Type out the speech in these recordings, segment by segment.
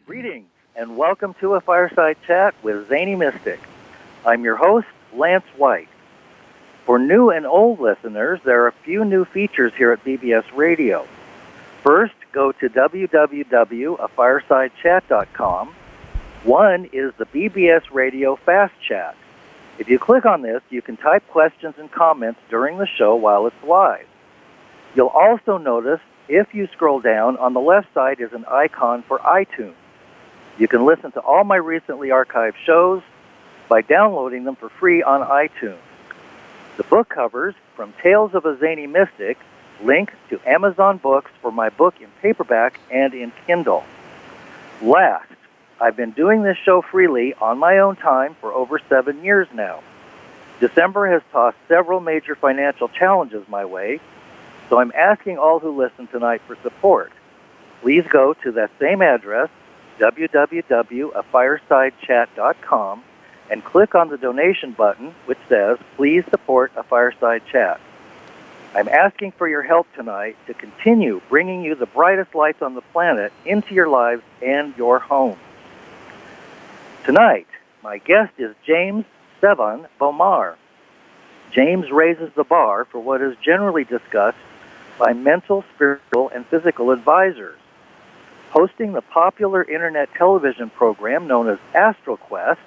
Greetings, and welcome to a Fireside Chat with Zany Mystic. I'm your host, Lance White. For new and old listeners, there are a few new features here at BBS Radio. First, go to www.afiresidechat.com. One is the BBS Radio Fast Chat. If you click on this, you can type questions and comments during the show while it's live. You'll also notice, if you scroll down, on the left side is an icon for iTunes. You can listen to all my recently archived shows by downloading them for free on iTunes. The book covers, from Tales of a Zany Mystic, link to Amazon Books for my book in paperback and in Kindle. Last, I've been doing this show freely on my own time for over 7 years now. December has tossed several major financial challenges my way, so I'm asking all who listen tonight for support. Please go to that same address, www.afiresidechat.com, and click on the donation button, which says, "Please support a Fireside Chat." I'm asking for your help tonight to continue bringing you the brightest lights on the planet into your lives and your homes. Tonight, my guest is James Sevan Bomar. James raises the bar for what is generally discussed by mental, spiritual, and physical advisors. Hosting the popular internet television program known as Astral Quest,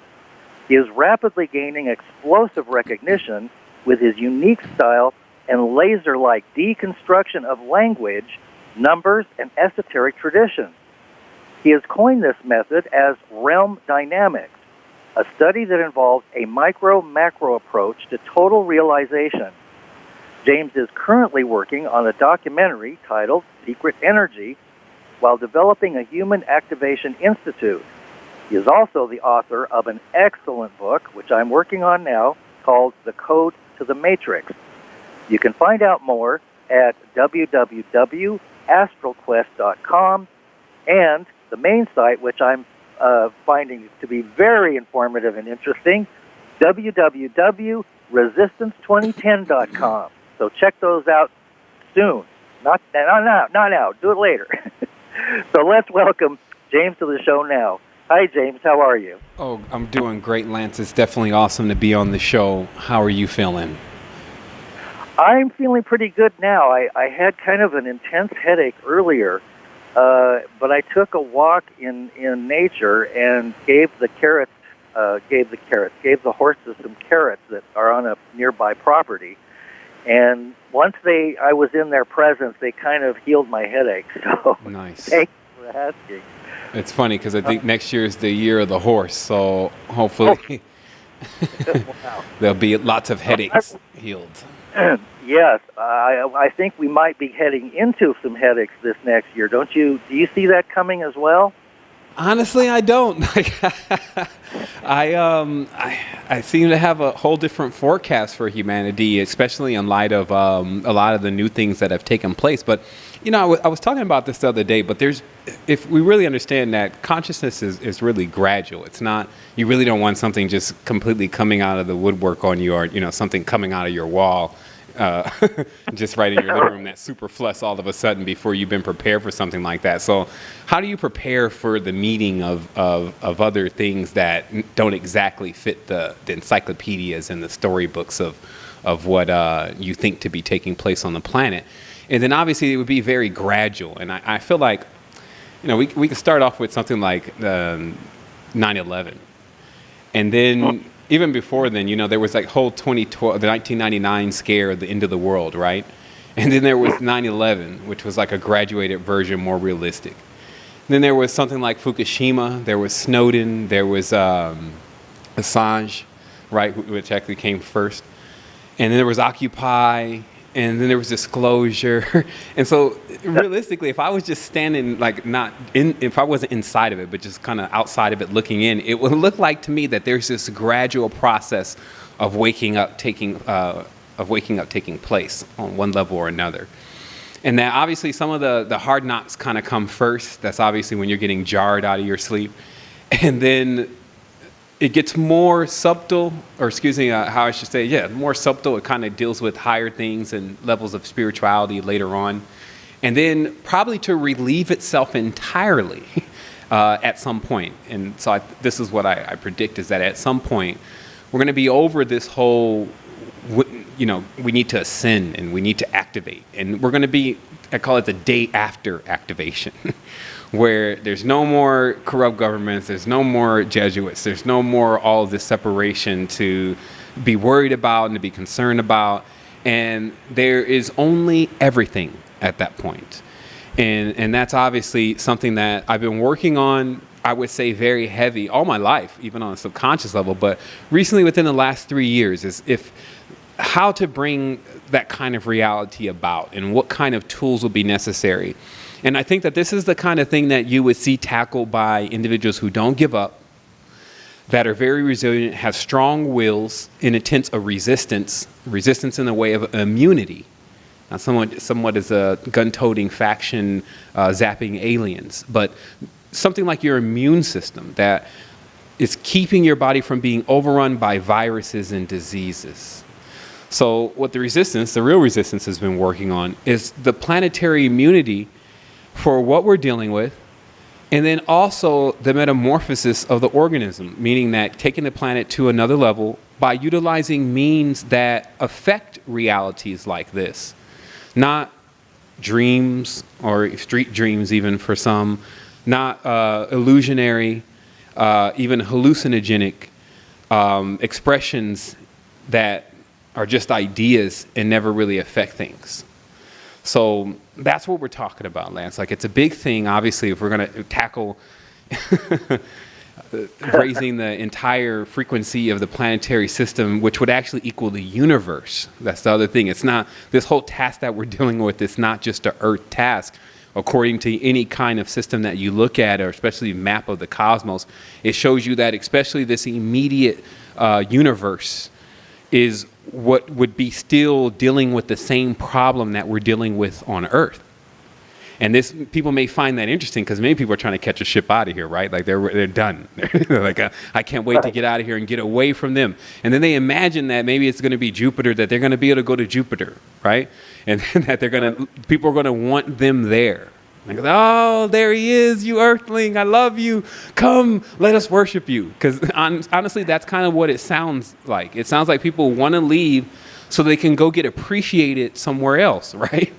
he is rapidly gaining explosive recognition with his unique style and laser-like deconstruction of language, numbers, and esoteric traditions. He has coined this method as realm dynamics, a study that involves a micro-macro approach to total realization. James is currently working on a documentary titled Secret Energy while developing a Human Activation Institute. He is also the author of an excellent book, which I'm working on now, called The Code to the Matrix. You can find out more at www.astralquest.com and the main site, which I'm finding to be very informative and interesting, www.resistance2010.com. So check those out soon. Not now. Do it later. So let's welcome James to the show now. Hi, James. How are you? Oh, I'm doing great, Lance. It's definitely awesome to be on the show. How are you feeling? I'm feeling pretty good now. I had kind of an intense headache earlier, but I took a walk in nature and gave the horses some carrots that are on a nearby property. And once I was in their presence, they kind of healed my headache. So nice. Thanks for asking. It's funny because I think next year is the year of the horse, so hopefully Wow. there'll be lots of headaches healed. Yes, I think we might be heading into some headaches this next year. Don't you? Do you see that coming as well? Honestly, I don't. I seem to have a whole different forecast for humanity, especially in light of a lot of the new things that have taken place. But, I was talking about this the other day, but if we really understand that consciousness is really gradual. It's not, you really don't want something just completely coming out of the woodwork on you or, something coming out of your wall. Just right in your living room, that super flush all of a sudden before you've been prepared for something like that. So how do you prepare for the meeting of other things that don't exactly fit the encyclopedias and the storybooks of what you think to be taking place on the planet? And then obviously it would be very gradual. And I feel like, we could start off with something like 9/11. And then even before then, there was like whole 2012, the 1999 scare, the end of the world, right? And then there was 9/11, which was like a graduated version, more realistic. And then there was something like Fukushima, there was Snowden, there was Assange, right, which actually came first. And then there was Occupy, and then there was disclosure. And so realistically, if I was just standing, if I wasn't inside of it, but just kind of outside of it looking in, it would look like to me that there's this gradual process of waking up taking place on one level or another. And that obviously some of the hard knocks kind of come first. That's obviously when you're getting jarred out of your sleep. And then it gets more subtle, or how I should say, more subtle. It kind of deals with higher things and levels of spirituality later on. And then probably to relieve itself entirely, at some point. And so this is what I predict, is that at some point we're going to be over this whole, we need to ascend and we need to activate. And we're going to be, I call it the day after activation, where there's no more corrupt governments, there's no more Jesuits, there's no more all of this separation to be worried about and to be concerned about. And there is only everything at that point. And that's obviously something that I've been working on, I would say very heavy all my life, even on a subconscious level. But recently, within the last 3 years, is how to bring that kind of reality about and what kind of tools will be necessary. And I think that this is the kind of thing that you would see tackled by individuals who don't give up, that are very resilient, have strong wills in a sense of resistance in the way of immunity. Now, somewhat as a gun-toting faction zapping aliens, but something like your immune system that is keeping your body from being overrun by viruses and diseases. So what the real resistance has been working on is the planetary immunity for what we're dealing with, and then also the metamorphosis of the organism, meaning that taking the planet to another level by utilizing means that affect realities like this. Not dreams or street dreams, even for some, not illusionary, even hallucinogenic expressions that are just ideas and never really affect things. So that's what we're talking about, Lance. Like, it's a big thing, obviously, if we're going to tackle raising the entire frequency of the planetary system, which would actually equal the universe. That's the other thing. It's not, this whole task that we're dealing with, it's not just an Earth task. According to any kind of system that you look at, or especially map of the cosmos, it shows you that especially this immediate universe is what would be still dealing with the same problem that we're dealing with on Earth. And this, people may find that interesting because many people are trying to catch a ship out of here, right? Like they're done. They're like, I can't wait to get out of here and get away from them. And then they imagine that maybe it's going to be Jupiter, that they're going to be able to go to Jupiter, right? And that people are going to want them there. Like, oh, there he is, you earthling, I love you. Come, let us worship you. Because honestly, that's kind of what it sounds like. It sounds like people want to leave so they can go get appreciated somewhere else, right?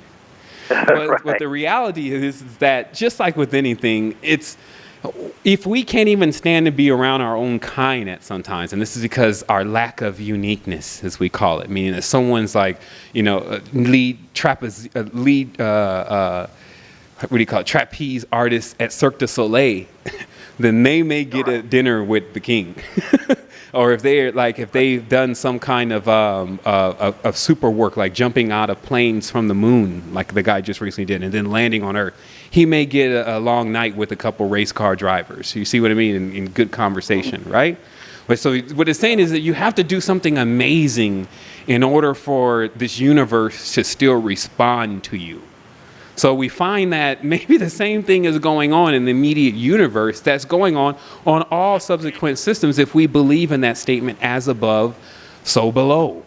But the reality is that, just like with anything, it's, if we can't even stand to be around our own kind at sometimes, and this is because our lack of uniqueness, as we call it, meaning that someone's like, lead trapeze artist at Cirque du Soleil, then they may get a dinner with the king. Or if they've done some kind of super work, like jumping out of planes from the moon, like the guy just recently did, and then landing on Earth, he may get a long night with a couple race car drivers. You see what I mean? In good conversation, right? But so what it's saying is that you have to do something amazing in order for this universe to still respond to you. So we find that maybe the same thing is going on in the immediate universe that's going on all subsequent systems, if we believe in that statement, as above, so below.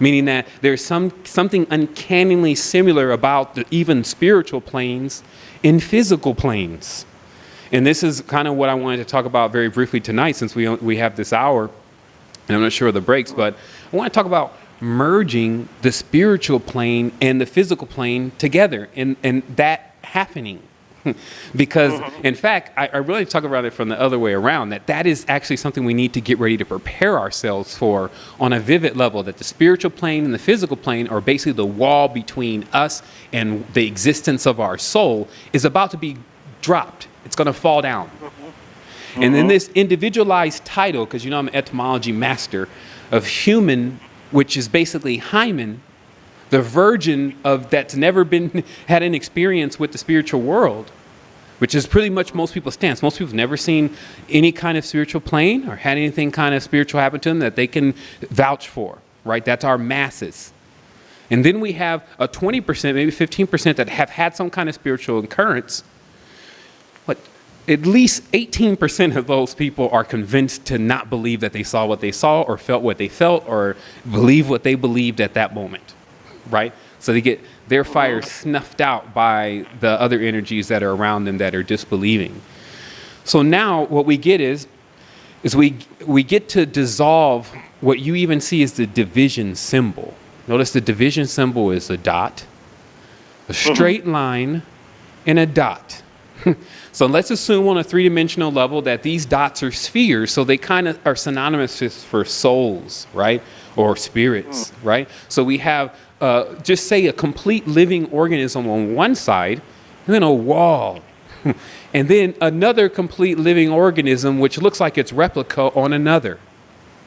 Meaning that there's something uncannily similar about the even spiritual planes in physical planes. And this is kind of what I wanted to talk about very briefly tonight, since we have this hour, and I'm not sure of the breaks, but I want to talk about merging the spiritual plane and the physical plane together, and that happening. Because in fact, I really talk about it from the other way around, that is actually something we need to get ready to prepare ourselves for on a vivid level, that the spiritual plane and the physical plane are basically the wall between us and the existence of our soul is about to be dropped. It's going to fall down. And then this individualized title, because I'm an etymology master, of human, which is basically hymen, the virgin of that's never had an experience with the spiritual world, which is pretty much most people's stance. Most people have never seen any kind of spiritual plane or had anything kind of spiritual happen to them that they can vouch for, right? That's our masses. And then we have a 20%, maybe 15% that have had some kind of spiritual occurrence, but at least 18% of those people are convinced to not believe that they saw what they saw or felt what they felt or believe what they believed at that moment, right? So they get their fire snuffed out by the other energies that are around them that are disbelieving. So now what we get is we get to dissolve what you even see as the division symbol. Notice the division symbol is a dot, a straight line, and a dot. So let's assume on a three-dimensional level that these dots are spheres, so they kind of are synonymous for souls, right? Or spirits, right? So we have, just say, a complete living organism on one side, and then a wall. And then another complete living organism, which looks like its replica on another.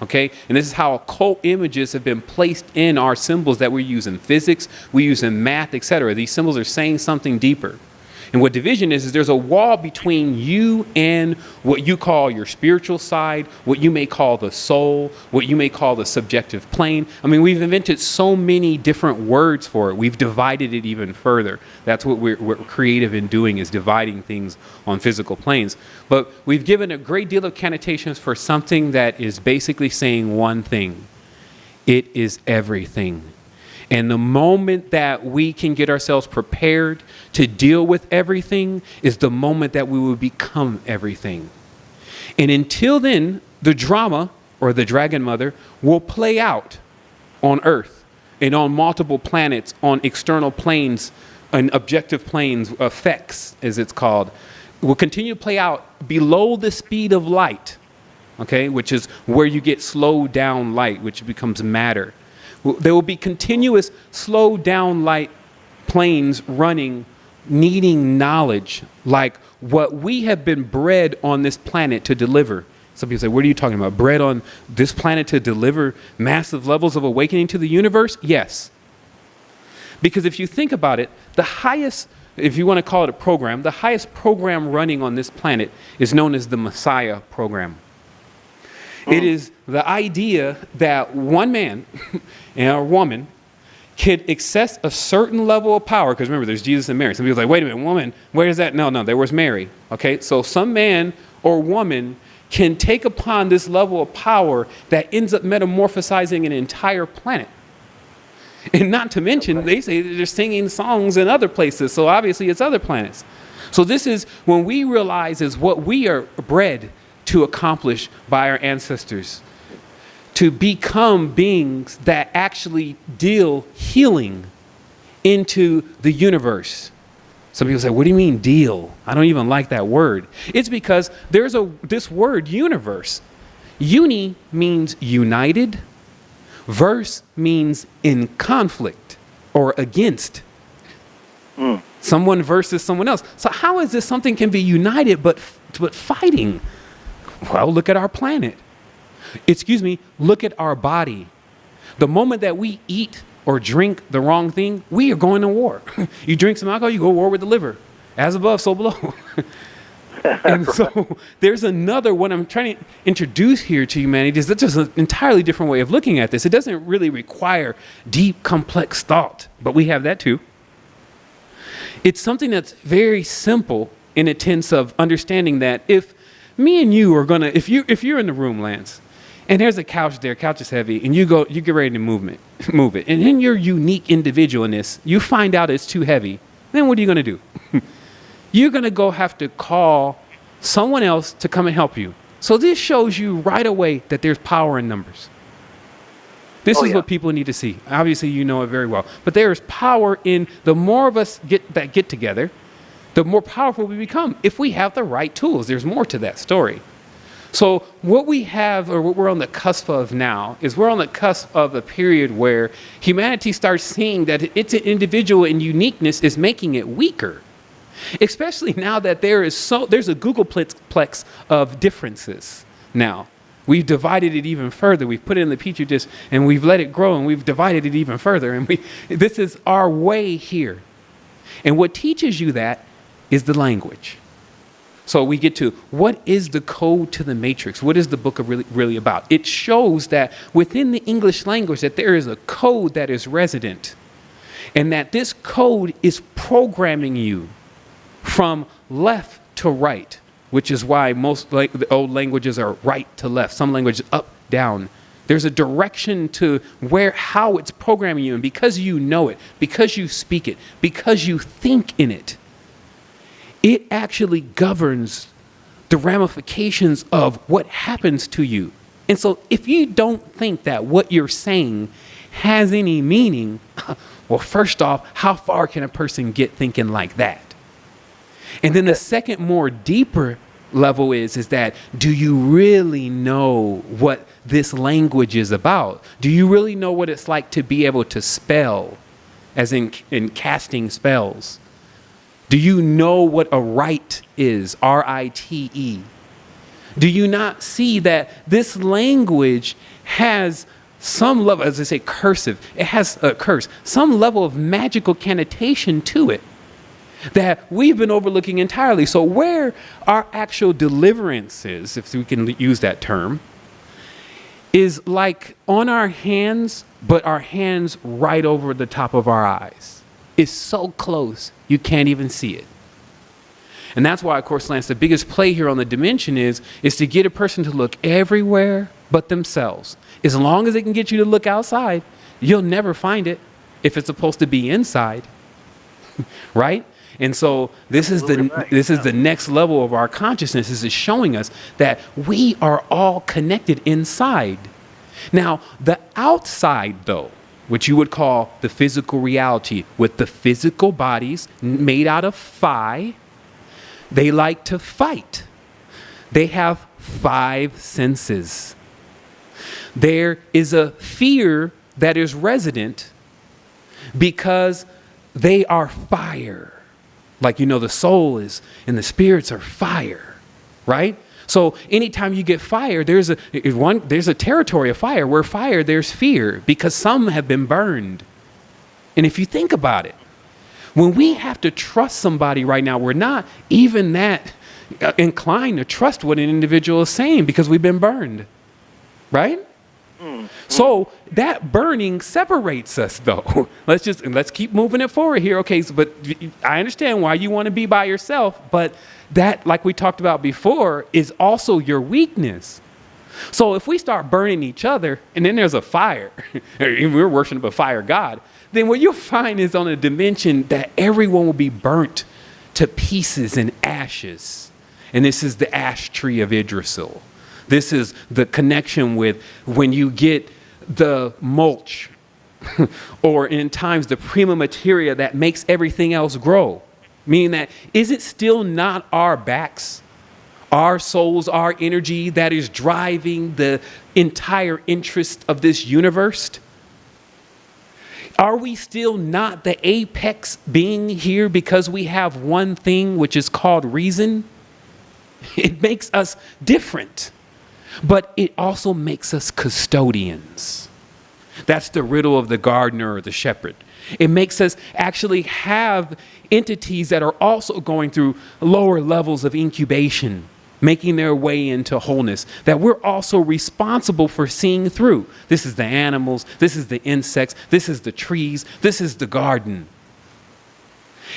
Okay? And this is how occult images have been placed in our symbols that we use in physics, we use in math, etc. These symbols are saying something deeper. And what division is there's a wall between you and what you call your spiritual side, what you may call the soul, what you may call the subjective plane. I mean, we've invented so many different words for it. We've divided it even further. That's what we're creative in doing, is dividing things on physical planes. But we've given a great deal of connotations for something that is basically saying one thing. It is everything. And the moment that we can get ourselves prepared to deal with everything is the moment that we will become everything. And until then, the drama, or the dragon mother, will play out on Earth and on multiple planets, on external planes and objective planes, effects as it's called, will continue to play out below the speed of light, okay, which is where you get slowed down light, which becomes matter. There will be continuous slowed down light planes running, needing knowledge like what we have been bred on this planet to deliver. Some people say, what are you talking about? Bred on this planet to deliver massive levels of awakening to the universe? Yes. Because if you think about it, the highest, if you want to call it a program, the highest program running on this planet is known as the Messiah program. It is the idea that one man and a woman can access a certain level of power. Because remember, there's Jesus and Mary. Some people are like, wait a minute, woman, where is that? No, there was Mary. Okay, so some man or woman can take upon this level of power that ends up metamorphosizing an entire planet. And not to mention, they say that they're singing songs in other places. So obviously it's other planets. So this is when we realize is what we are bred to accomplish by our ancestors, to become beings that actually deal healing into the universe. Some people say, what do you mean deal? I don't even like that word. It's because there's this word universe. Uni means united. Verse means in conflict or against. Someone versus someone else. So how is this something can be united but fighting? Well, look at our planet. Look at our body. The moment that we eat or drink the wrong thing, we are going to war. You drink some alcohol, you go to war with the liver. As above, so below. And so there's another, what I'm trying to introduce here to humanity is that's just an entirely different way of looking at this. It doesn't really require deep, complex thought, but we have that too. It's something that's very simple in a sense of understanding that if me and you are gonna, if you're in the room, Lance, and there's a couch there, couch is heavy, and you get ready to move it, and in your unique individualness, you find out it's too heavy, then what are you gonna do? You're gonna go have to call someone else to come and help you. So this shows you right away that there's power in numbers. This is what people need to see. Obviously, you know it very well, but there is power in the more of us get together, the more powerful we become if we have the right tools. There's more to that story. So what we have, or what we're on the cusp of now, is we're on the cusp of a period where humanity starts seeing that its individual and uniqueness is making it weaker. Especially now that there's a Googleplex of differences now. We've divided it even further. We've put it in the petri dish and we've let it grow and we've divided it even further. And this is our way here. And what teaches you that is the language. So we get to what is the code to the matrix? What is the book really about? It shows that within the English language that there is a code that is resident and that this code is programming you from left to right, which is why most the old languages are right to left, some languages up, down. There's a direction to how it's programming you. And because you know it, because you speak it, because you think in it, it actually governs the ramifications of what happens to you. And so if you don't think that what you're saying has any meaning, well, first off, how far can a person get thinking like that? And then the second, more deeper level is that, do you really know what this language is about? Do you really know what it's like to be able to spell, as in casting spells? Do you know what a rite is? R-I-T-E. Do you not see that this language has some level, as I say, cursive, it has a curse, some level of magical connotation to it that we've been overlooking entirely. So where our actual deliverance is, if we can use that term, is like on our hands, but our hands right over the top of our eyes. It's so close, you can't even see it. And that's why, of course, Lance, the biggest play here on the dimension is to get a person to look everywhere but themselves. As long as it can get you to look outside, you'll never find it if it's supposed to be inside, right? And so this is the next level of our consciousness. This is showing us that we are all connected inside. Now, the outside, though, which you would call the physical reality, with the physical bodies made out of phi, they like to fight. They have 5 senses. There is a fear that is resident because they are fire. Like, the soul is, and the spirits are fire, right? So anytime you get fire, there's a territory of fire. Where fire, there's fear, because some have been burned. And if you think about it, when we have to trust somebody right now, we're not even that inclined to trust what an individual is saying because we've been burned, right? So that burning separates us, though. Let's keep moving it forward here. Okay, but I understand why you want to be by yourself, but that, like we talked about before, is also your weakness. So if we start burning each other, and then there's a fire, we're worshiping a fire god, then what you'll find is on a dimension that everyone will be burnt to pieces and ashes. And this is the ash tree of Yggdrasil. This is the connection with when you get the mulch or in times the prima materia that makes everything else grow. Meaning that, is it still not our backs, our souls, our energy that is driving the entire interest of this universe? Are we still not the apex being here because we have one thing, which is called reason? It makes us different, but it also makes us custodians. That's the riddle of the gardener or the shepherd. It makes us actually have entities that are also going through lower levels of incubation, making their way into wholeness, that we're also responsible for seeing through. This is the animals, this is the insects, this is the trees, this is the garden.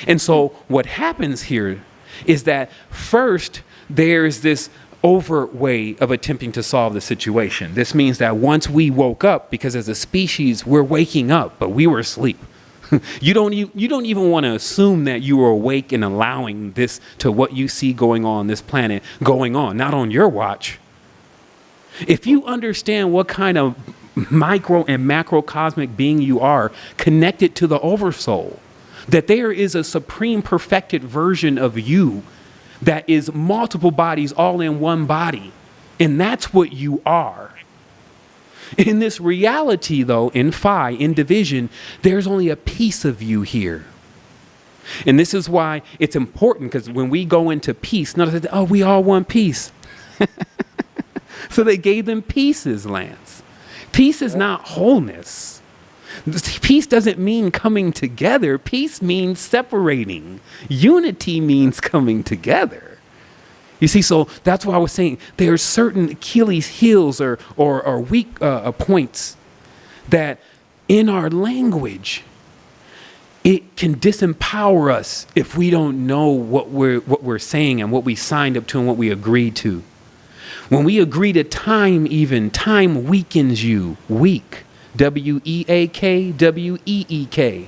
And so what happens here is that first there's this overt way of attempting to solve the situation. This means that once we woke up, because as a species, we're waking up, but we were asleep. You don't even want to assume that you are awake and allowing this to what you see going on this planet going on, not on your watch. If you understand what kind of micro and macrocosmic being you are connected to the oversoul, that there is a supreme perfected version of you that is multiple bodies all in one body, and that's what you are. In this reality, though, in phi, in division, there's only a piece of you here. And this is why it's important, because when we go into peace, notice that, we all want peace. So they gave them pieces, Lance. Peace is not wholeness. Peace doesn't mean coming together. Peace means separating. Unity means coming together. You see, so that's why I was saying there are certain Achilles heels or weak points that in our language, it can disempower us if we don't know what we're saying and what we signed up to and what we agreed to. When we agree to time, even time weakens you. Weak. W-E-A-K, W-E-E-K.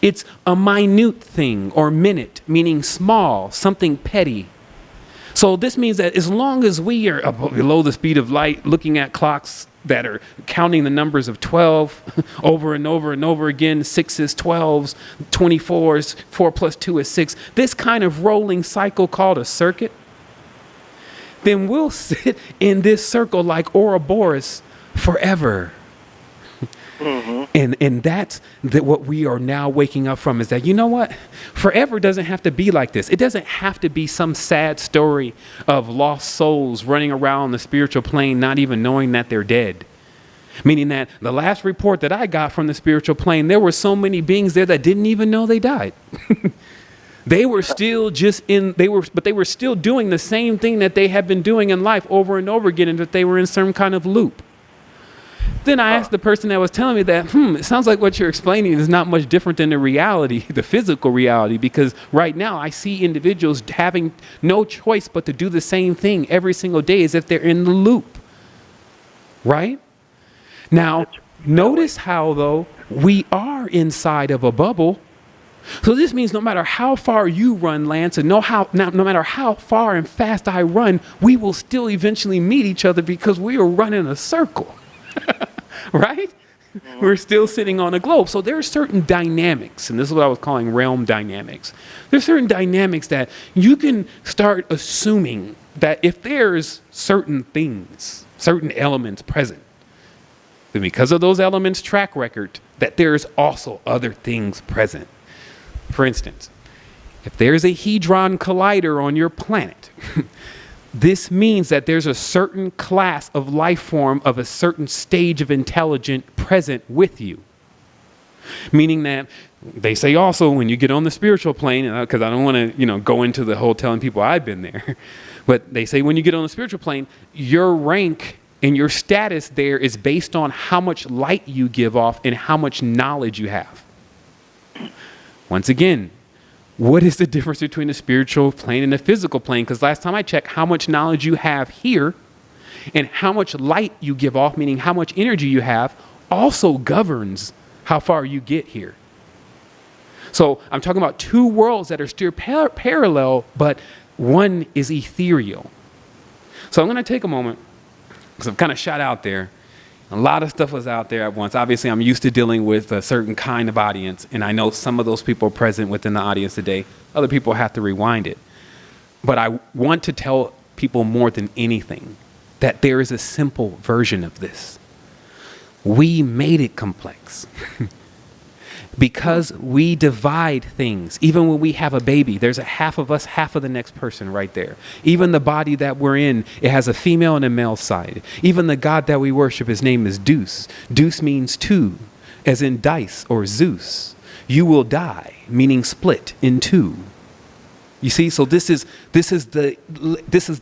It's a minute thing or minute, meaning small, something petty. So this means that as long as we are below the speed of light, looking at clocks that are counting the numbers of 12 over and over and over again, 6s, 12s, 24s, 4 plus 2 is 6, this kind of rolling cycle called a circuit, then we'll sit in this circle like Ouroboros forever. And that's what we are now waking up from, is that, you know what? Forever doesn't have to be like this. It doesn't have to be some sad story of lost souls running around the spiritual plane, not even knowing that they're dead. Meaning that the last report that I got from the spiritual plane, there were so many beings there that didn't even know they died. They were still but they were still doing the same thing that they had been doing in life over and over again, and that they were in some kind of loop. Then I asked the person that was telling me that, it sounds like what you're explaining is not much different than the reality, the physical reality, because right now I see individuals having no choice but to do the same thing every single day as if they're in the loop. Right? Now, notice how, though, we are inside of a bubble. So this means no matter how far you run, Lance, and no matter how far and fast I run, we will still eventually meet each other because we are running a circle. Right? We're still sitting on a globe. So there are certain dynamics, and this is what I was calling realm dynamics. There's certain dynamics that you can start assuming that if there's certain things, certain elements present, then because of those elements' track record, that there's also other things present. For instance, if there's a Hadron Collider on your planet, this means that there's a certain class of life form of a certain stage of intelligence present with you. Meaning that they say also when you get on the spiritual plane, because I don't want to, go into the whole telling people I've been there, but they say when you get on the spiritual plane, your rank and your status there is based on how much light you give off and how much knowledge you have. Once again, what is the difference between the spiritual plane and the physical plane? Because last time I checked, how much knowledge you have here and how much light you give off, meaning how much energy you have, also governs how far you get here. So I'm talking about two worlds that are still parallel, but one is ethereal. So I'm going to take a moment, because I've kind of shot out there. A lot of stuff was out there at once. Obviously, I'm used to dealing with a certain kind of audience, and I know some of those people are present within the audience today. Other people have to rewind it. But I want to tell people more than anything that there is a simple version of this. We made it complex. Because we divide things. Even when we have a baby, there's a half of us, half of the next person right there. Even the body that we're in, it has a female and a male side. Even the God that we worship, his name is Deuce. Deuce means two, as in dice or Zeus. You will die, meaning split in two. You see, so this is the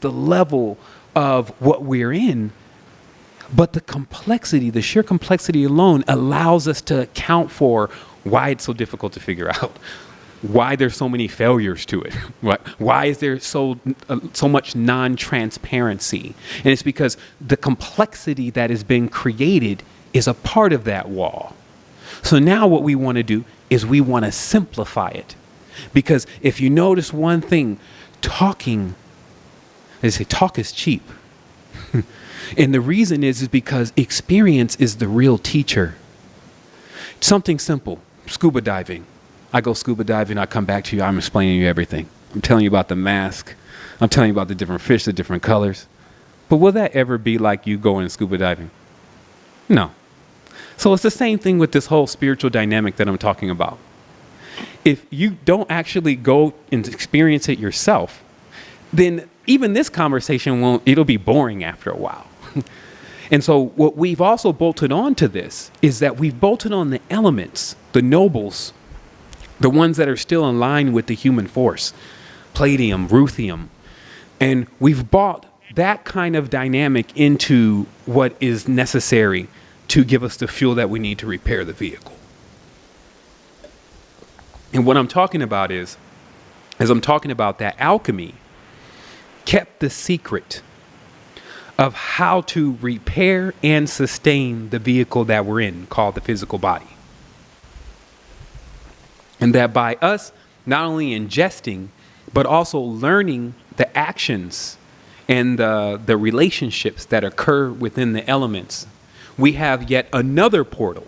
level of what we're in. But the complexity, the sheer complexity alone allows us to account for why it's so difficult to figure out, why there's so many failures to it, why is there so much non-transparency. And it's because the complexity that has been created is a part of that wall. So now what we want to do is we want to simplify it. Because if you notice one thing, talking, they say talk is cheap. And the reason is because experience is the real teacher. Something simple, scuba diving. I go scuba diving, I come back to you, I'm explaining you everything. I'm telling you about the mask. I'm telling you about the different fish, the different colors. But will that ever be like you going scuba diving? No. So it's the same thing with this whole spiritual dynamic that I'm talking about. If you don't actually go and experience it yourself, then even this conversation it'll be boring after a while. And so what we've also bolted on to this is that we've bolted on the elements, the nobles, the ones that are still in line with the human force, palladium, ruthenium. And we've brought that kind of dynamic into what is necessary to give us the fuel that we need to repair the vehicle. And what I'm talking about is I'm talking about that alchemy kept the secret of how to repair and sustain the vehicle that we're in, called the physical body. And that by us not only ingesting, but also learning the actions and the relationships that occur within the elements, we have yet another portal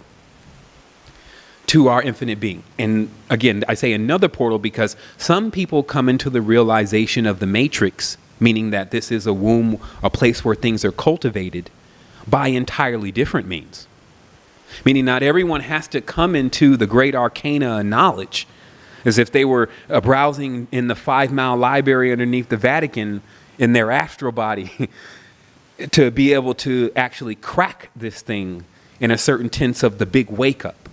to our infinite being. And again, I say another portal because some people come into the realization of the matrix, meaning that this is a womb, a place where things are cultivated, by entirely different means. Meaning not everyone has to come into the great arcana of knowledge as if they were browsing in the 5 Mile library underneath the Vatican in their astral body to be able to actually crack this thing in a certain tense of the big wake up.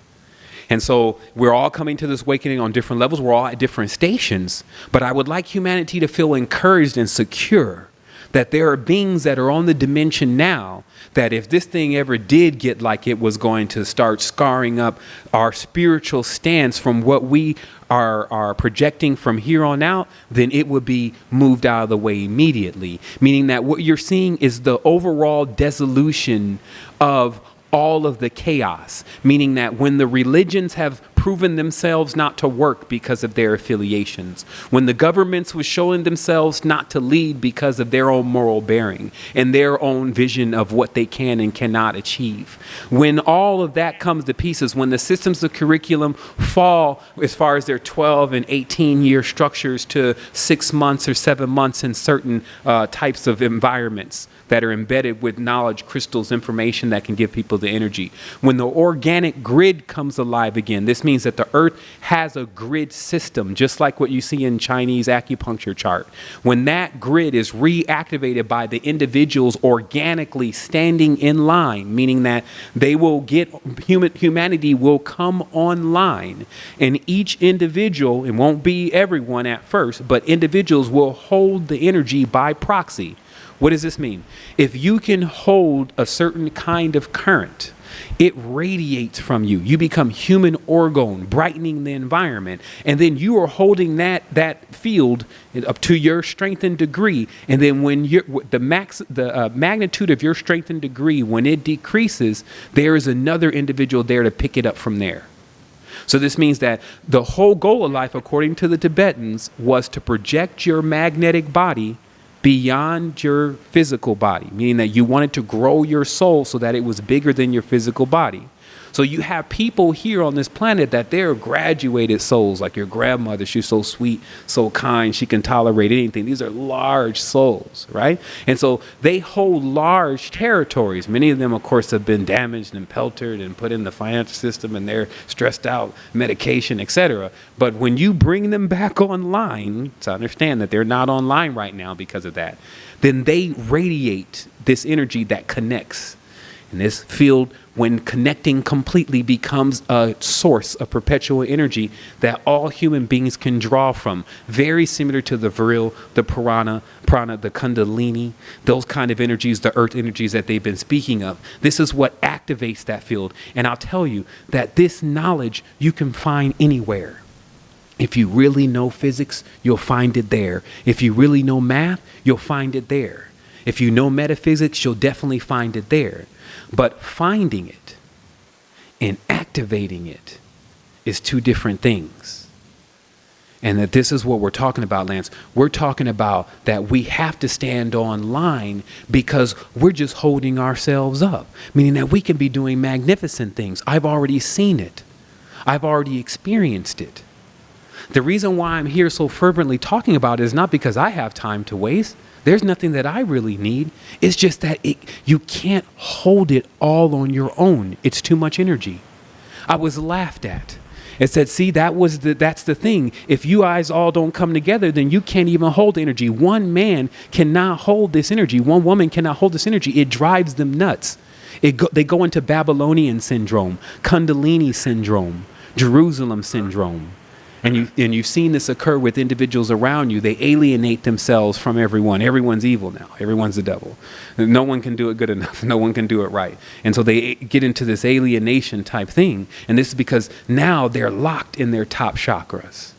And so we're all coming to this awakening on different levels. We're all at different stations. But I would like humanity to feel encouraged and secure that there are beings that are on the dimension now that if this thing ever did get like it was going to start scarring up our spiritual stance from what we are projecting from here on out, then it would be moved out of the way immediately. Meaning that what you're seeing is the overall dissolution of all of the chaos, meaning that when the religions have proven themselves not to work because of their affiliations, when the governments were showing themselves not to lead because of their own moral bearing and their own vision of what they can and cannot achieve, when all of that comes to pieces, when the systems of curriculum fall as far as their 12 and 18-year structures to 6 months or 7 months in certain types of environments that are embedded with knowledge, crystals, information that can give people the energy. When the organic grid comes alive again, this means that the earth has a grid system, just like what you see in Chinese acupuncture chart. When that grid is reactivated by the individuals organically standing in line, meaning that they will get, humanity will come online, and each individual, it won't be everyone at first, but individuals will hold the energy by proxy. What does this mean? If you can hold a certain kind of current, it radiates from you. You become human orgone, brightening the environment. And then you are holding that field up to your strengthened degree. And then when the magnitude of your strengthened degree, when it decreases, there is another individual there to pick it up from there. So this means that the whole goal of life, according to the Tibetans, was to project your magnetic body beyond your physical body, meaning that you wanted to grow your soul so that it was bigger than your physical body. So you have people here on this planet that they're graduated souls, like your grandmother. She's so sweet, so kind, she can tolerate anything. These are large souls, right? And so they hold large territories. Many of them, of course, have been damaged and pelted and put in the financial system, and they're stressed out, medication, etc. But when you bring them back online, to understand that they're not online right now because of that, then they radiate this energy that connects. And this field, when connecting completely, becomes a source of perpetual energy that all human beings can draw from. Very similar to the Vril, the prana, the kundalini, those kind of energies, the earth energies that they've been speaking of. This is what activates that field. And I'll tell you that this knowledge you can find anywhere. If you really know physics, you'll find it there. If you really know math, you'll find it there. If you know metaphysics, you'll definitely find it there. But finding it and activating it is two different things. And that this is what we're talking about, Lance. We're talking about that we have to stand online because we're just holding ourselves up, meaning that we can be doing magnificent things. I've already seen it. I've already experienced it. The reason why I'm here so fervently talking about it is not because I have time to waste. There's nothing that I really need. It's just that you can't hold it all on your own. It's too much energy. I was laughed at. It said, see, that's the thing. If you guys all don't come together, then you can't even hold energy. One man cannot hold this energy. One woman cannot hold this energy. It drives them nuts. They go into Babylonian syndrome, Kundalini syndrome, Jerusalem syndrome. And you've seen this occur with individuals around you. They alienate themselves from everyone. Everyone's evil now. Everyone's the devil. No one can do it good enough. No one can do it right. And so they get into this alienation type thing. And this is because now they're locked in their top chakras.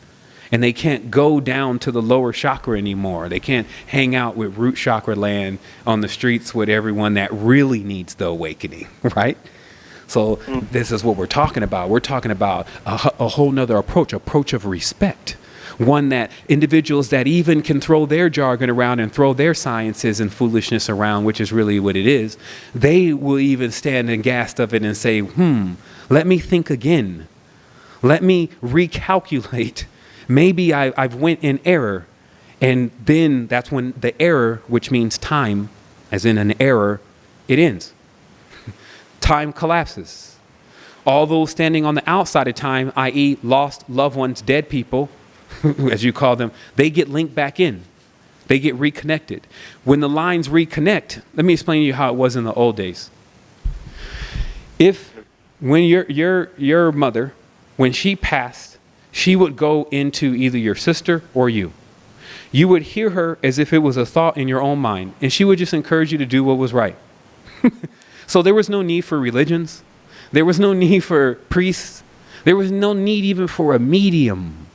And they can't go down to the lower chakra anymore. They can't hang out with root chakra land on the streets with everyone that really needs the awakening, right? So this is what we're talking about. We're talking about a whole nother approach of respect, One that individuals that even can throw their jargon around and throw their sciences and foolishness around, which is really what it is, they will even stand aghast of it and say, let me think again. Let me recalculate. Maybe I've went in error. And then that's when the error, which means time, as in an error, it ends. Time collapses. All those standing on the outside of time, i.e. lost loved ones, dead people, as you call them, they get linked back in. They get reconnected. When the lines reconnect, let me explain to you how it was in the old days. When your mother, when she passed, she would go into either your sister or you. You would hear her as if it was a thought in your own mind, and she would just encourage you to do what was right. So there was no need for religions. There was no need for priests. There was no need even for a medium.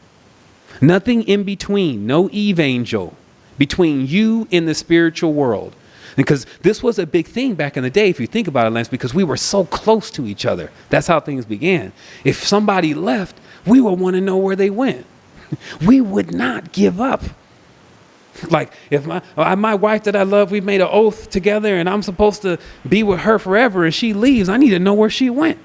Nothing in between, no evangel between you and the spiritual world. Because this was a big thing back in the day, if you think about it, Lance, because we were so close to each other. That's how things began. If somebody left, we would want to know where they went. We would not give up. Like if my wife that I love, we made an oath together and I'm supposed to be with her forever and she leaves, I need to know where she went.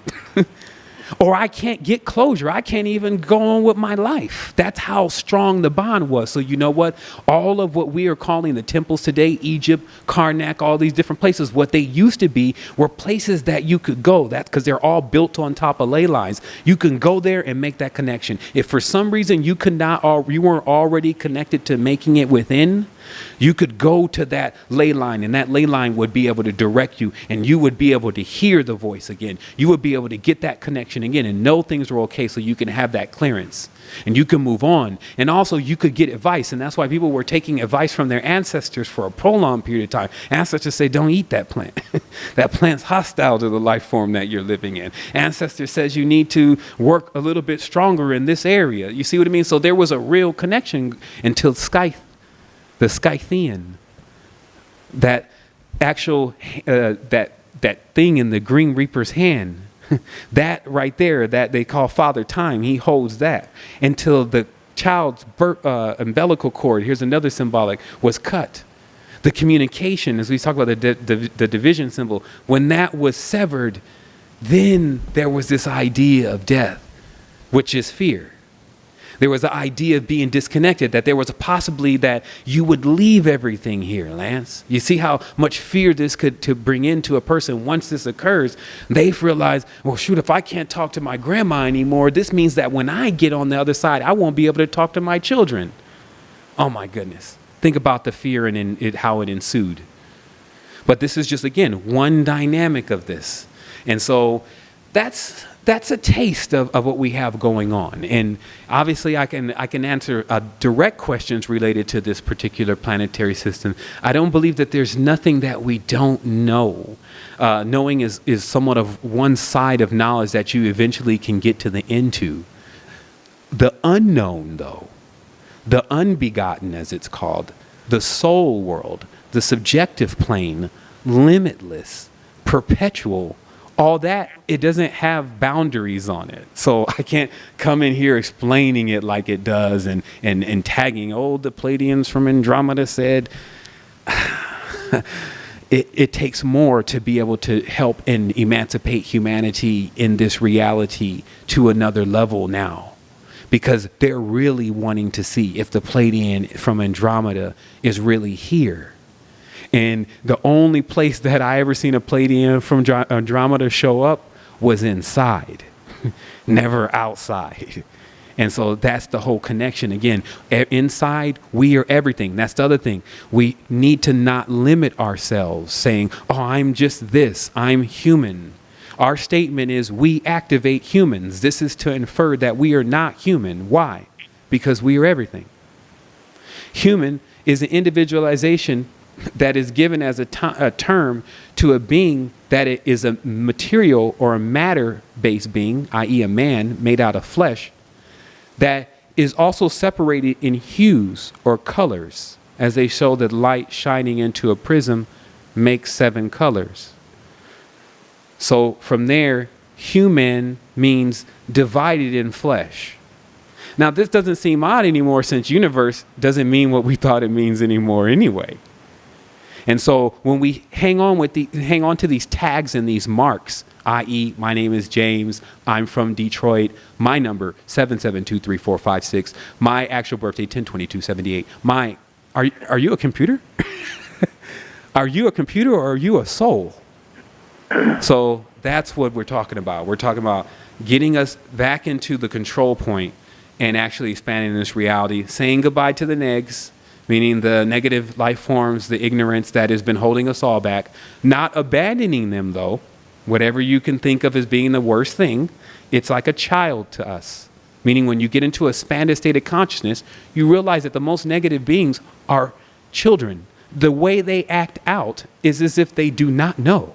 Or I can't get closure. I can't even go on with my life. That's how strong the bond was. So you know what? All of what we are calling the temples today, Egypt, Karnak, all these different places, what they used to be were places that you could go. That's because they're all built on top of ley lines. You can go there and make that connection. If for some reason you weren't already connected to making it within, you could go to that ley line and that ley line would be able to direct you and you would be able to hear the voice again. You would be able to get that connection again and know things are okay so you can have that clearance and you can move on. And also you could get advice. And that's why people were taking advice from their ancestors for a prolonged period of time. Ancestors say, don't eat that plant. That plant's hostile to the life form that you're living in. Ancestor says you need to work a little bit stronger in this area. You see what I mean? So there was a real connection until the Scythian, that actual, that thing in the Green Reaper's hand, that right there, that they call Father Time, he holds that until the child's umbilical cord, here's another symbolic, was cut. The communication, as we talk about the division symbol, when that was severed, then there was this idea of death, which is fear. There was the idea of being disconnected, that there was possibly that you would leave everything here, Lance. You see how much fear this could to bring into a person once this occurs. They've realized, well, shoot, if I can't talk to my grandma anymore, this means that when I get on the other side, I won't be able to talk to my children. Oh, my goodness. Think about the fear and how it ensued. But this is just, again, one dynamic of this. And so that's a taste of what we have going on. And obviously I can answer direct questions related to this particular planetary system. I don't believe that there's nothing that we don't know. Knowing is somewhat of one side of knowledge that you eventually can get to the end to. The unknown, though, the unbegotten, as it's called, the soul world, the subjective plane, limitless, perpetual, all that, it doesn't have boundaries on it. So I can't come in here explaining it like it does and tagging, the Pleiadians from Andromeda said. It takes more to be able to help and emancipate humanity in this reality to another level now. Because they're really wanting to see if the Pleiadian from Andromeda is really here. And the only place that I ever seen a Pleiadian from Andromeda show up was inside, never outside. And so that's the whole connection. Again, inside, we are everything. That's the other thing. We need to not limit ourselves saying, I'm just this, I'm human. Our statement is we activate humans. This is to infer that we are not human. Why? Because we are everything. Human is an individualization that is given as a term to a being that it is a material or a matter-based being, i.e. a man made out of flesh, that is also separated in hues or colors, as they show that light shining into a prism makes 7 colors. So from there, human means divided in flesh. Now, this doesn't seem odd anymore since universe doesn't mean what we thought it means anymore anyway. And so when we hang on to these tags and these marks, i.e., my name is James, I'm from Detroit, my number 7723456, my actual birthday 10/22/78. Are you a computer? Are you a computer or are you a soul? So that's what we're talking about. We're talking about getting us back into the control point and actually expanding this reality, saying goodbye to the negs, meaning the negative life forms, the ignorance that has been holding us all back, not abandoning them though. Whatever you can think of as being the worst thing, it's like a child to us. Meaning when you get into a expanded state of consciousness, you realize that the most negative beings are children. The way they act out is as if they do not know.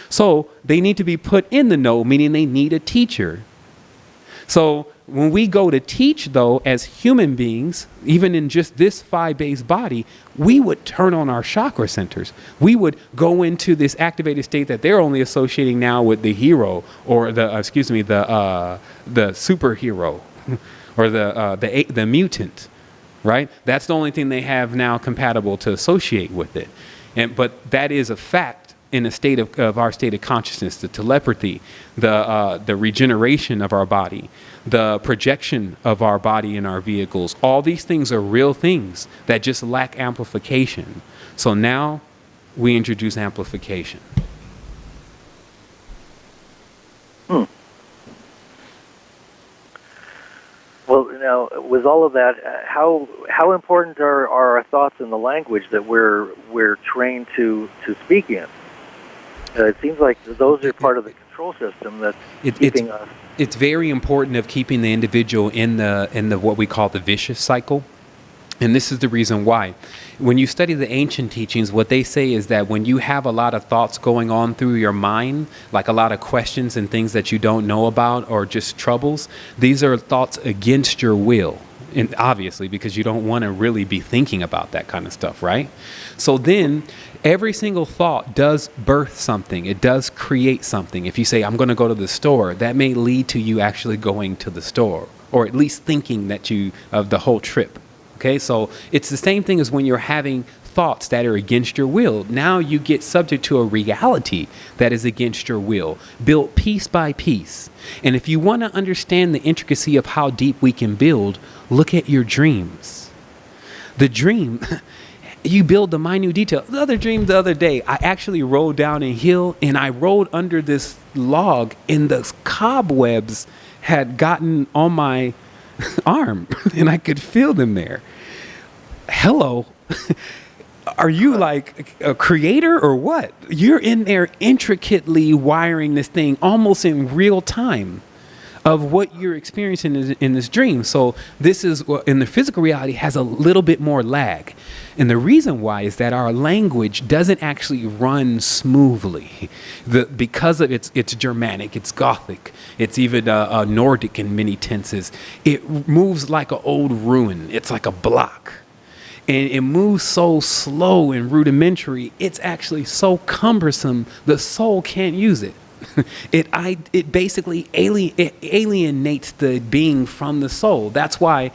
So they need to be put in the know, meaning they need a teacher. So when we go to teach, though, as human beings, even in just this 5-base body, we would turn on our chakra centers. We would go into this activated state that they're only associating now with the hero or the superhero or the mutant, right? That's the only thing they have now compatible to associate with it. But that is a fact. In a state of our state of consciousness, the telepathy, the regeneration of our body, the projection of our body in our vehicles, all these things are real things that just lack amplification. So now we introduce amplification. Well, now, with all of that, how important are our thoughts in the language that we're trained to speak in? It seems like those are part of the control system that's keeping us. It's very important of keeping the individual in the what we call the vicious cycle. And this is the reason why. When you study the ancient teachings, what they say is that when you have a lot of thoughts going on through your mind, like a lot of questions and things that you don't know about or just troubles, these are thoughts against your will. And obviously, because you don't want to really be thinking about that kind of stuff, right? So then every single thought does birth something. It does create something. If you say, I'm going to go to the store, that may lead to you actually going to the store, or at least thinking that of the whole trip. Okay, so it's the same thing as when you're having thoughts that are against your will. Now you get subject to a reality that is against your will, built piece by piece. And if you want to understand the intricacy of how deep we can build, look at your dreams. The dream, you build the minute detail. The other dream the other day, I actually rolled down a hill and I rolled under this log and the cobwebs had gotten on my arm and I could feel them there. Hello. Are you like a creator or what? You're in there intricately wiring this thing almost in real time of what you're experiencing in this dream. So this is in the physical reality has a little bit more lag. And the reason why is that our language doesn't actually run smoothly because of it's Germanic, it's Gothic, it's even Nordic in many tenses. It moves like an old ruin. It's like a block. And it moves so slow and rudimentary, it's actually so cumbersome, the soul can't use it. It basically alienates the being from the soul. That's why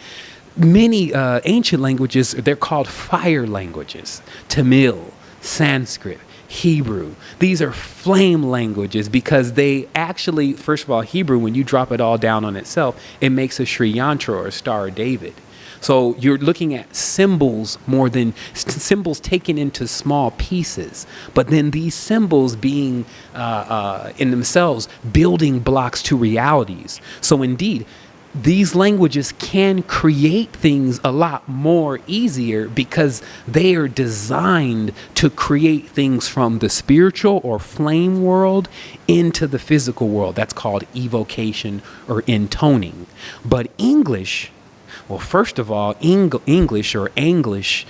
many ancient languages, they're called fire languages. Tamil, Sanskrit, Hebrew. These are flame languages because they actually, first of all, Hebrew, when you drop it all down on itself, it makes a Sri Yantra or a Star of David. So you're looking at symbols more than symbols taken into small pieces, but then these symbols being in themselves building blocks to realities. So indeed, these languages can create things a lot more easier because they are designed to create things from the spiritual or flame world into the physical world. That's called evocation or intoning. But English, well, first of all, English or Anglish,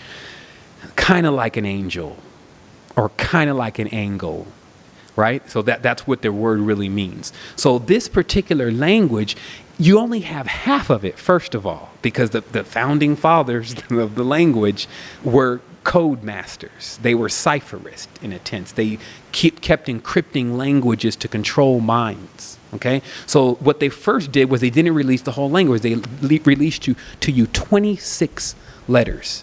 kind of like an angel or kind of like an angle, right? So that's what their word really means. So this particular language, you only have half of it, first of all, because the founding fathers of the language were code masters. They were cipherists in a sense. They kept encrypting languages to control minds. Okay, so what they first did was they didn't release the whole language. They released to you 26 letters.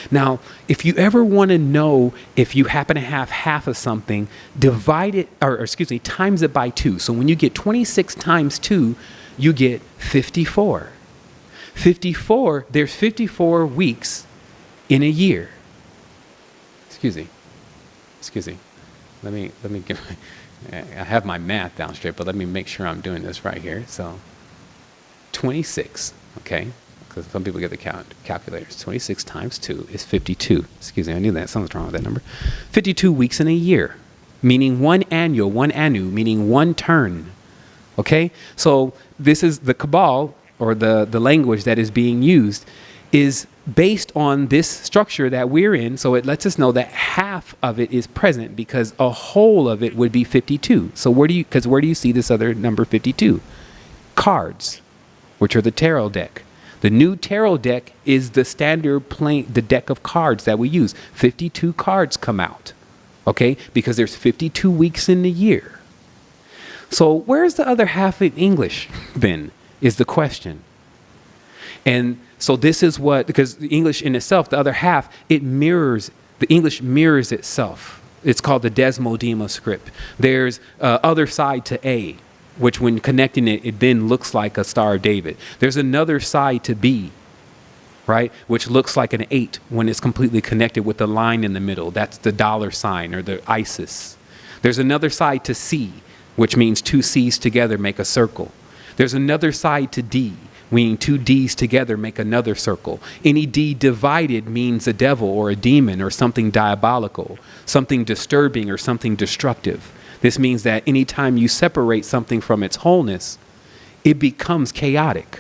Now, if you ever want to know if you happen to have half of something, divide it, times it by 2. So when you get 26 times 2, you get 54. 54, there's 54 weeks in a year. Excuse me. Let me get I have my math down straight, but let me make sure I'm doing this right here. So 26, okay? Because some people get the calculators. 26 times 2 is 52. Excuse me, I knew that. Something's wrong with that number. 52 weeks in a year, meaning one anu, meaning one turn. Okay? So this is the Kabbalah, or the language that is being used, is based on this structure that we're in. So it lets us know that half of it is present because a whole of it would be 52. So where do you see this other number 52? Cards, which are the tarot deck. The new tarot deck is the standard the deck of cards that we use. 52 cards come out, okay? Because there's 52 weeks in the year. So where's the other half in English then, is the question. And so this is because the English in itself, the other half, the English mirrors itself. It's called the Desmodema script. There's other side to A, which when connecting it then looks like a Star of David. There's another side to B, right, which looks like an 8 when it's completely connected with the line in the middle. That's the $sign or the ISIS. There's another side to C, which means 2 C's together make a circle. There's another side to D, meaning 2 D's together make another circle. Any D divided means a devil or a demon or something diabolical, something disturbing or something destructive. This means that anytime you separate something from its wholeness, it becomes chaotic.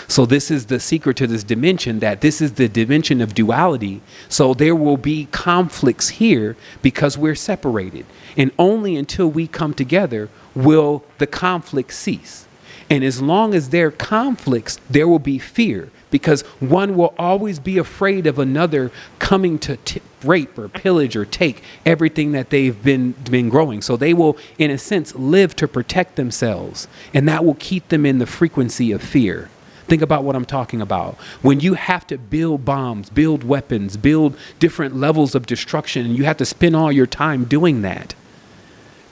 So this is the secret to this dimension, that this is the dimension of duality. So there will be conflicts here because we're separated. And only until we come together will the conflict cease. And as long as there are conflicts, there will be fear, because one will always be afraid of another coming to rape or pillage or take everything that they've been growing. So they will, in a sense, live to protect themselves, and that will keep them in the frequency of fear. Think about what I'm talking about. When you have to build bombs, build weapons, build different levels of destruction, and you have to spend all your time doing that,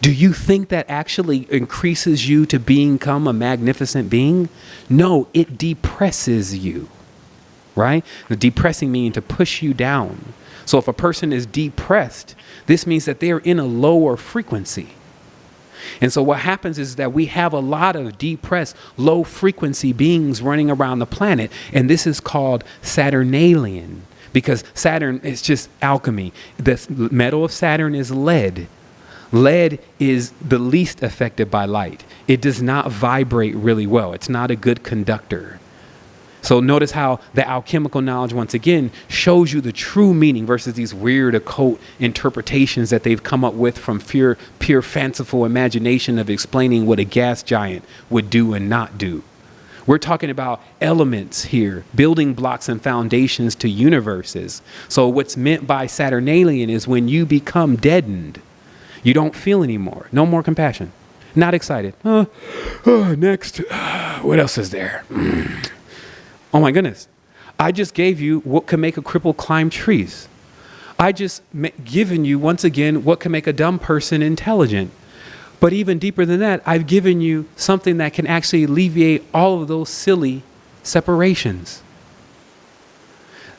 do you think that actually increases you to become a magnificent being? No, it depresses you, right? The depressing meaning to push you down. So if a person is depressed, this means that they're in a lower frequency. And so what happens is that we have a lot of depressed, low frequency beings running around the planet. And this is called Saturnalian, because Saturn is just alchemy. The metal of Saturn is lead. Lead is the least affected by light. It does not vibrate really well. It's not a good conductor. So notice how the alchemical knowledge, once again, shows you the true meaning versus these weird occult interpretations that they've come up with from pure fanciful imagination of explaining what a gas giant would do and not do. We're talking about elements here, building blocks and foundations to universes. So what's meant by Saturnalian is when you become deadened. You don't feel anymore. No more compassion. Not excited. Next. What else is there? Oh my goodness. I just gave you what can make a cripple climb trees. I just given you, once again, what can make a dumb person intelligent. But even deeper than that, I've given you something that can actually alleviate all of those silly separations.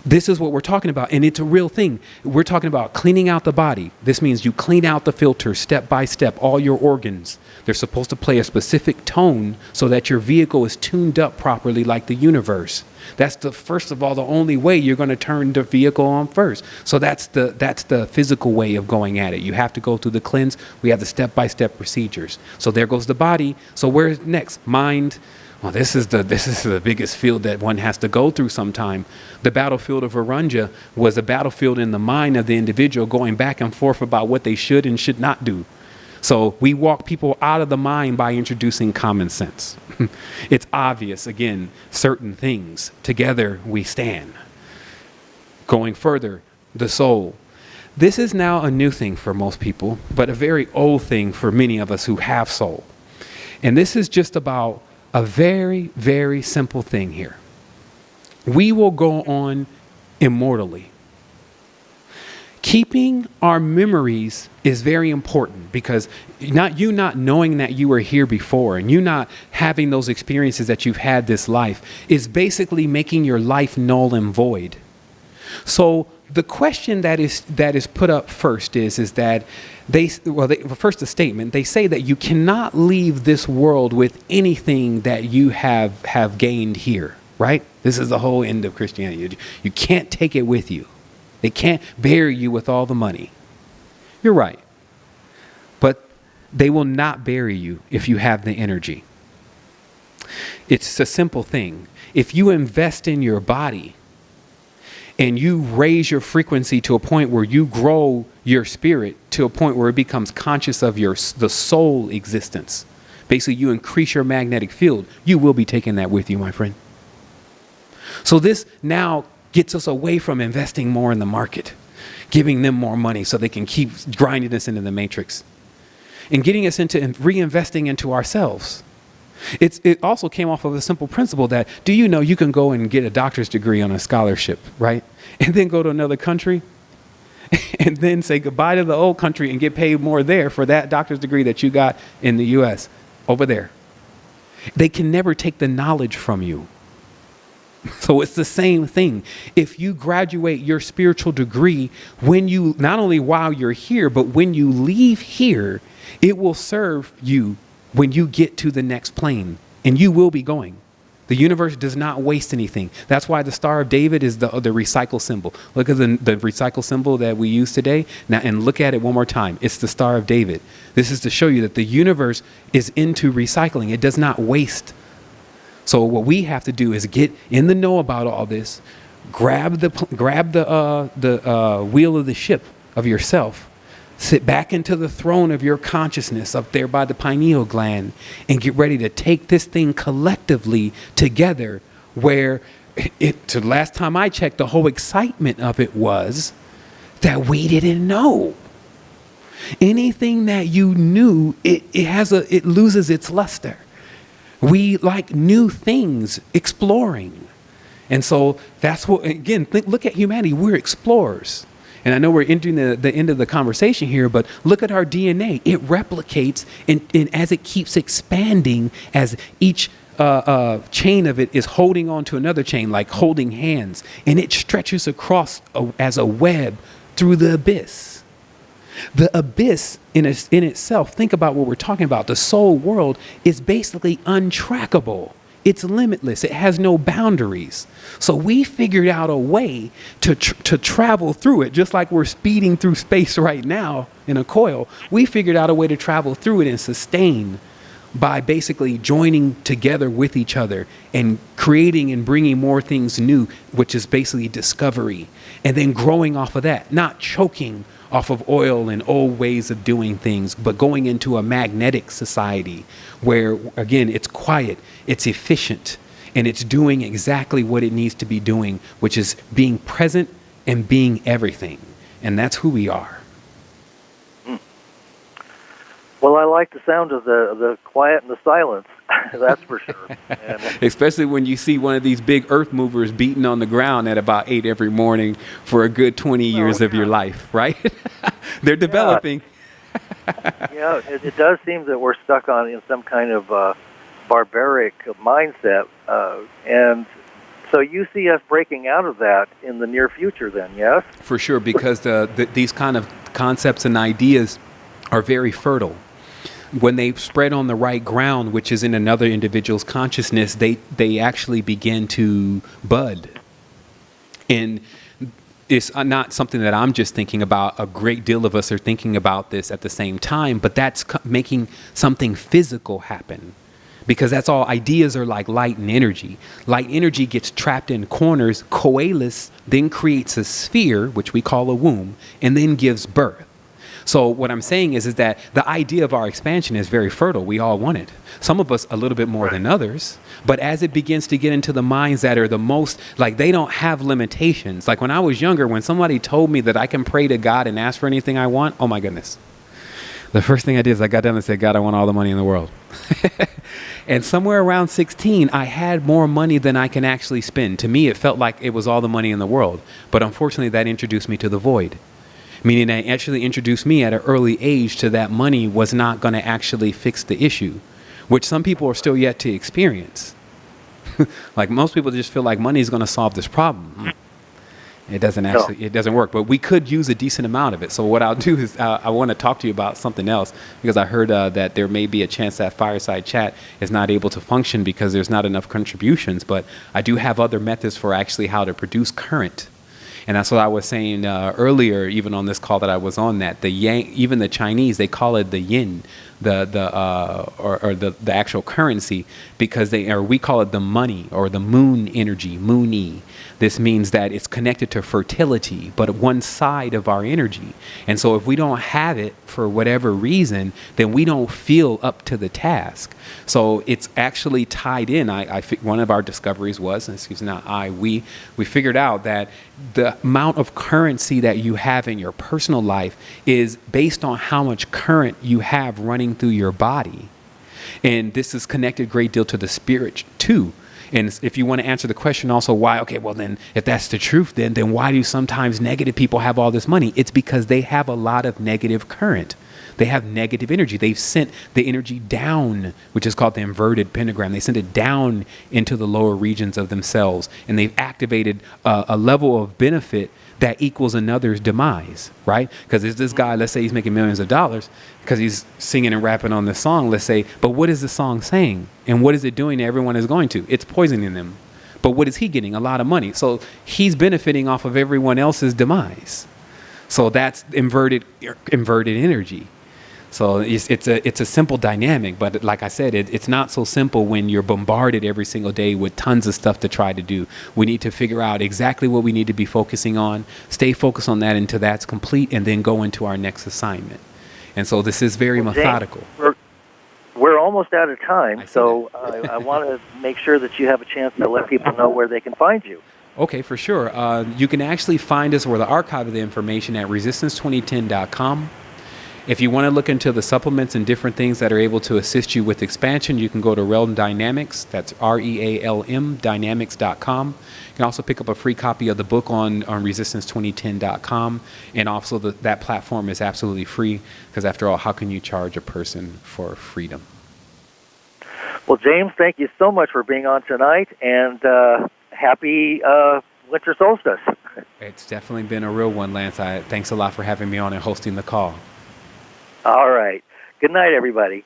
This is what we're talking about, and it's a real thing. We're talking about cleaning out the body. This means you clean out the filter step by step, all your organs. They're supposed to play a specific tone so that your vehicle is tuned up properly like the universe. That's first of all, the only way you're going to turn the vehicle on first. So that's the physical way of going at it. You have to go through the cleanse. We have the step-by-step procedures. So there goes the body. So where's next? Mind. Well, this is the biggest field that one has to go through sometime. The battlefield of Arunja was a battlefield in the mind of the individual, going back and forth about what they should and should not do. So we walk people out of the mind by introducing common sense. It's obvious, again, certain things. Together we stand. Going further, the soul. This is now a new thing for most people, but a very old thing for many of us who have soul. And this is just about a very, very simple thing here. We will go on immortally. Keeping our memories is very important, because not knowing that you were here before and you not having those experiences that you've had this life is basically making your life null and void. So the question that is put up first is that first the statement, they say that you cannot leave this world with anything that you have gained here, right? This is the whole end of Christianity. You can't take it with you. They can't bury you with all the money. You're right. But they will not bury you if you have the energy. It's a simple thing. If you invest in your body and you raise your frequency to a point where you grow your spirit to a point where it becomes conscious of the soul existence, basically you increase your magnetic field, you will be taking that with you, my friend. So this now gets us away from investing more in the market, giving them more money so they can keep grinding us into the matrix, and getting us into reinvesting into ourselves. It also came off of a simple principle that, do you know you can go and get a doctor's degree on a scholarship, right? And then go to another country and then say goodbye to the old country and get paid more there for that doctor's degree that you got in the US over there. They can never take the knowledge from you. So it's the same thing. If you graduate your spiritual degree, when you, not only while you're here, but when you leave here, it will serve you when you get to the next plane, and you will be going. The universe does not waste anything. That's why the Star of David is the recycle symbol. Look at the recycle symbol that we use today. Now, and look at it one more time. It's the Star of David. This is to show you that the universe is into recycling. It does not waste. So what we have to do is get in the know about all this, grab the wheel of the ship of yourself, sit back into the throne of your consciousness up there by the pineal gland, and get ready to take this thing collectively together, where to last time I checked, the whole excitement of it was that we didn't know. Anything that you knew, it loses its luster. We like new things, exploring. And so that's what, again, look at humanity. We're explorers. And I know we're entering the end of the conversation here, but look at our DNA. It replicates, and as it keeps expanding, as each chain of it is holding on to another chain, like holding hands, and it stretches across as a web through the abyss. The abyss in itself, think about what we're talking about. The soul world is basically untrackable. It's limitless. It has no boundaries. So we figured out a way to travel through it, just like we're speeding through space right now in a coil. We figured out a way to travel through it and sustain by basically joining together with each other and creating and bringing more things new, which is basically discovery, and then growing off of that, not choking off of oil and old ways of doing things, but going into a magnetic society where, again, it's quiet, it's efficient, and it's doing exactly what it needs to be doing, which is being present and being everything. And that's who we are. Well, I like the sound of the quiet and the silence. That's for sure. And especially when you see one of these big earth movers beating on the ground at about 8 every morning for a good 20 years of your life, right? They're developing. Yeah, it does seem that we're stuck in some kind of barbaric mindset. And so you see us breaking out of that in the near future then, yes? For sure, because these kind of concepts and ideas are very fertile. When they spread on the right ground, which is in another individual's consciousness, they actually begin to bud. And it's not something that I'm just thinking about. A great deal of us are thinking about this at the same time, but that's making something physical happen. Because that's all. Ideas are like light and energy. Light energy gets trapped in corners, coalesces, then creates a sphere, which we call a womb, and then gives birth. So what I'm saying is that the idea of our expansion is very fertile. We all want it. Some of us a little bit more than others. But as it begins to get into the minds that are the most, like, they don't have limitations. Like when I was younger, when somebody told me that I can pray to God and ask for anything I want, oh my goodness. The first thing I did is I got down and said, God, I want all the money in the world. And somewhere around 16, I had more money than I can actually spend. To me, it felt like it was all the money in the world. But unfortunately, that introduced me to the void. Meaning that actually introduced me at an early age to that money was not going to actually fix the issue, which some people are still yet to experience. Like most people just feel like money is going to solve this problem. It doesn't work, but we could use a decent amount of it. So what I'll do is I want to talk to you about something else, because I heard that there may be a chance that Fireside Chat is not able to function because there's not enough contributions, but I do have other methods for actually how to produce current. And that's what I was saying earlier, even on this call that I was on, that the yang, even the Chinese, they call it the yin, the actual currency, because we call it the money or the moon energy, moony. This means that it's connected to fertility, but one side of our energy. And so if we don't have it for whatever reason, then we don't feel up to the task. So it's actually tied in. One of our discoveries was, we figured out that the amount of currency that you have in your personal life is based on how much current you have running through your body. And this is connected a great deal to the spirit too. And if you want to answer the question also why, okay, well then if that's the truth, then why do sometimes negative people have all this money? It's because they have a lot of negative current. They have negative energy. They've sent the energy down, which is called the inverted pentagram. They sent it down into the lower regions of themselves, and they've activated a level of benefit that equals another's demise, right? Because there's this guy, let's say he's making millions of dollars because he's singing and rapping on this song, let's say, but what is the song saying? And what is it doing to everyone is going to? It's poisoning them. But what is he getting? A lot of money. So he's benefiting off of everyone else's demise. So that's inverted energy. So it's a simple dynamic, but like I said, it's not so simple when you're bombarded every single day with tons of stuff to try to do. We need to figure out exactly what we need to be focusing on, stay focused on that until that's complete, and then go into our next assignment. And so this is very methodical. James, we're almost out of time, so I want to make sure that you have a chance to let people know where they can find you. Okay, for sure. You can actually find us, or the archive of the information, at resistance2010.com. If you want to look into the supplements and different things that are able to assist you with expansion, you can go to Realm Dynamics. That's REALM Dynamics.com. You can also pick up a free copy of the book on resistance2010.com. And also that platform is absolutely free, because after all, how can you charge a person for freedom? Well, James, thank you so much for being on tonight, and happy winter solstice. It's definitely been a real one, Lance. Thanks a lot for having me on and hosting the call. All right. Good night, everybody.